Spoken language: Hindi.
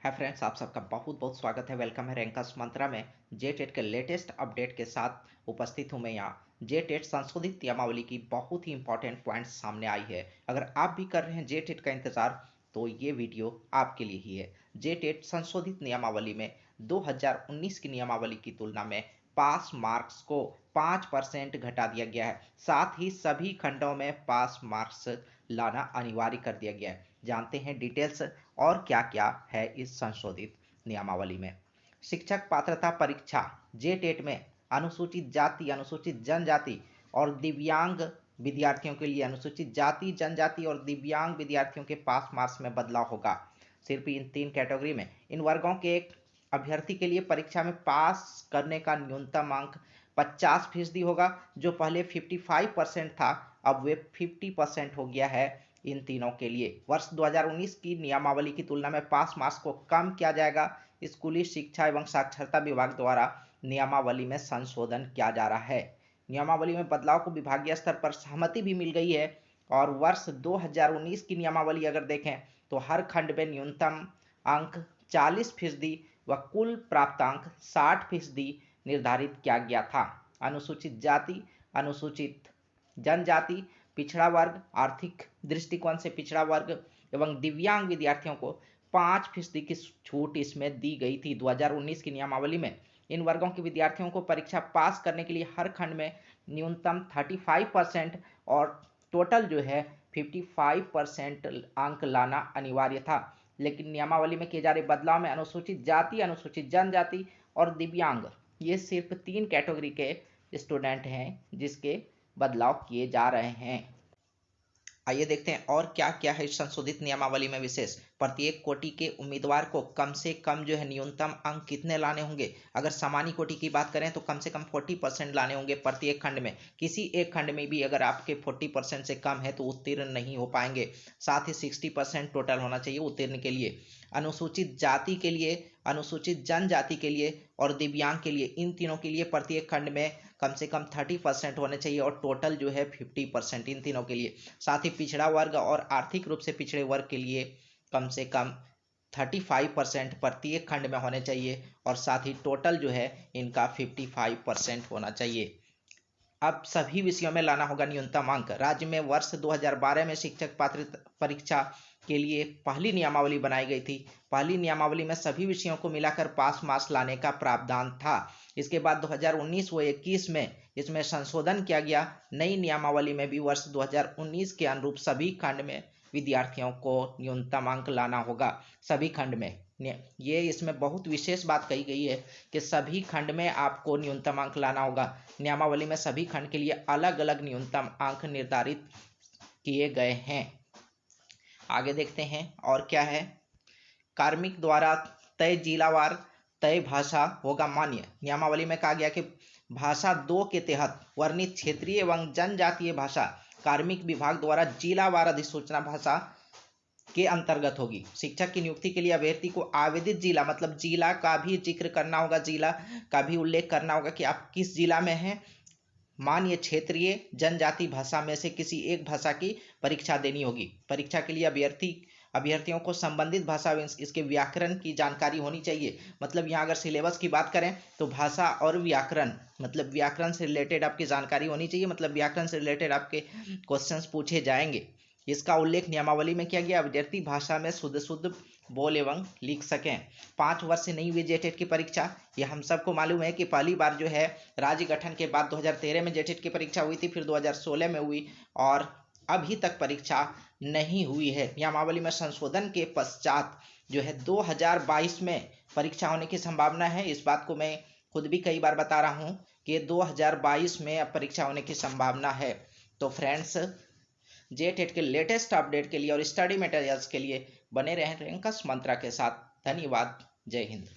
हाय फ्रेंड्स, आप सबका बहुत बहुत स्वागत है। वेलकम है रैंकर्स मंत्रा में। जेटेट के लेटेस्ट अपडेट के साथ उपस्थित हूं मैं यहाँ। जेटेट संशोधित नियमावली की बहुत ही इंपॉर्टेंट पॉइंट्स सामने आई है। अगर आप भी कर रहे हैं जेटेट का इंतजार तो ये वीडियो आपके लिए ही है। जेटेट संशोधित नियमावली में 2019 की नियमावली की तुलना में पास मार्क्स को 5% घटा दिया गया है। साथ ही सभी खंडों में पास मार्क्स लाना अनिवार्य कर दिया गया है। जानते हैं डिटेल्स और क्या क्या है इस संशोधित नियमावली में। शिक्षक पात्रता परीक्षा जेटेट में अनुसूचित जाति, अनुसूचित जनजाति और दिव्यांग विद्यार्थियों के लिए अनुसूचित जाति, जनजाति और दिव्यांग विद्यार्थियों के पास मार्क्स में बदलाव होगा। सिर्फ इन 3 कैटेगरी में इन वर्गों के एक अभ्यर्थी के लिए परीक्षा में पास करने का न्यूनतम अंक 50% होगा। जो पहले 55% था, अब वे 50% हो गया है। इन तीनों के लिए वर्ष 2019 की नियमावली की तुलना में पास मार्क्स को कम किया जाएगा। स्कूली शिक्षा एवं साक्षरता विभाग द्वारा नियमावली में संशोधन किया जा रहा है। नियमावली में बदलाव को विभागीय स्तर पर सहमति भी मिल गई है और वर्ष 2019 की नियमावली अगर देखें तो हर खंड में न्यूनतम अंक 40% व कुल प्राप्तांक 60% निर्धारित किया गया था। अनुसूचित जाति, अनुसूचित जनजाति, पिछड़ा वर्ग, आर्थिक दृष्टिकोण से पिछड़ा वर्ग एवं दिव्यांग विद्यार्थियों को 5% की छूट इसमें दी गई थी 2019 की नियमावली में। इन वर्गों के विद्यार्थियों को परीक्षा पास करने के लिए हर खंड में न्यूनतम 35% और टोटल जो है 55% अंक लाना अनिवार्य था। लेकिन नियमावली में किए जा रहे बदलाव में अनुसूचित जाति, अनुसूचित जनजाति और दिव्यांग, ये सिर्फ 3 कैटेगरी के स्टूडेंट हैं जिसके बदलाव किए जा रहे हैं। आइए देखते हैं और क्या क्या है इस संशोधित नियमावली में विशेष। प्रत्येक कोटि के उम्मीदवार को कम से कम जो है न्यूनतम अंक कितने लाने होंगे। अगर सामान्य कोटि की बात करें तो कम से कम 40% लाने होंगे प्रत्येक खंड में। किसी एक खंड में भी अगर आपके 40% से कम है तो उत्तीर्ण नहीं हो पाएंगे। साथ ही 60% टोटल होना चाहिए उत्तीर्ण के लिए। अनुसूचित जाति के लिए, अनुसूचित जनजाति के लिए और दिव्यांग के लिए, इन तीनों के लिए प्रत्येक खंड में कम से कम 30% होने चाहिए और टोटल जो है 50% इन तीनों के लिए। साथ ही पिछड़ा वर्ग और आर्थिक रूप से पिछड़े वर्ग के लिए कम से कम 35% प्रत्येक खंड में होने चाहिए और साथ ही टोटल जो है इनका 55% होना चाहिए। अब सभी विषयों में लाना होगा न्यूनतम अंक। राज्य में वर्ष 2012 में शिक्षक पात्रता परीक्षा के लिए पहली नियमावली बनाई गई थी। पहली नियमावली में सभी विषयों को मिलाकर पास मार्क्स लाने का प्रावधान था। इसके बाद 2019 व 21 में इसमें संशोधन किया गया। नई नियमावली में भी वर्ष 2019 के अनुरूप सभी खंड में विद्यार्थियों को न्यूनतम अंक लाना होगा। सभी खंड में ये इसमें बहुत विशेष बात कही गई है कि सभी खंड में आपको न्यूनतम अंक लाना होगा। नियमावली में सभी खंड के लिए अलग अलग न्यूनतम अंक निर्धारित किए गए हैं। आगे देखते हैं और क्या है। कार्मिक द्वारा तय जिलावार तय भाषा होगा मान्य। नियमावली में कहा गया कि भाषा 2 के तहत वर्णित क्षेत्रीय एवं जनजातीय भाषा कार्मिक विभाग द्वारा जिलावार अधिसूचना भाषा के अंतर्गत होगी। शिक्षक की नियुक्ति के लिए अभ्यर्थी को आवेदित जिला, मतलब जिला का भी जिक्र करना होगा, जिला का भी उल्लेख करना होगा कि आप किस जिला में हैं। मान्य क्षेत्रीय जनजाति भाषा में से किसी एक भाषा की परीक्षा देनी होगी। परीक्षा के लिए अभ्यर्थियों को संबंधित भाषा व इसके व्याकरण की जानकारी होनी चाहिए। मतलब यहाँ अगर सिलेबस की बात करें तो भाषा और व्याकरण, मतलब व्याकरण से रिलेटेड आपकी जानकारी होनी चाहिए। मतलब व्याकरण से रिलेटेड आपके क्वेश्चंस पूछे जाएंगे। इसका उल्लेख नियमावली में किया गया। अभ्यर्थी भाषा में शुद्ध बोल एवं लिख सकें। 5 वर्ष से नहीं हुई जेटेट की परीक्षा। यह हम सबको मालूम है कि पहली बार जो है राज्य गठन के बाद 2013 में जेटेट की परीक्षा हुई थी, फिर 2016 में हुई और अभी तक परीक्षा नहीं हुई है। नियमावली में संशोधन के पश्चात जो है 2022 में परीक्षा होने की संभावना है। इस बात को मैं खुद भी कई बार बता रहा हूँ कि 2022 में अब परीक्षा होने की संभावना है। तो फ्रेंड्स, जेटेट के लेटेस्ट अपडेट के लिए और स्टडी मटेरियल्स के लिए बने रहें रैंकर्स मंत्रा के साथ। धन्यवाद। जय हिंद।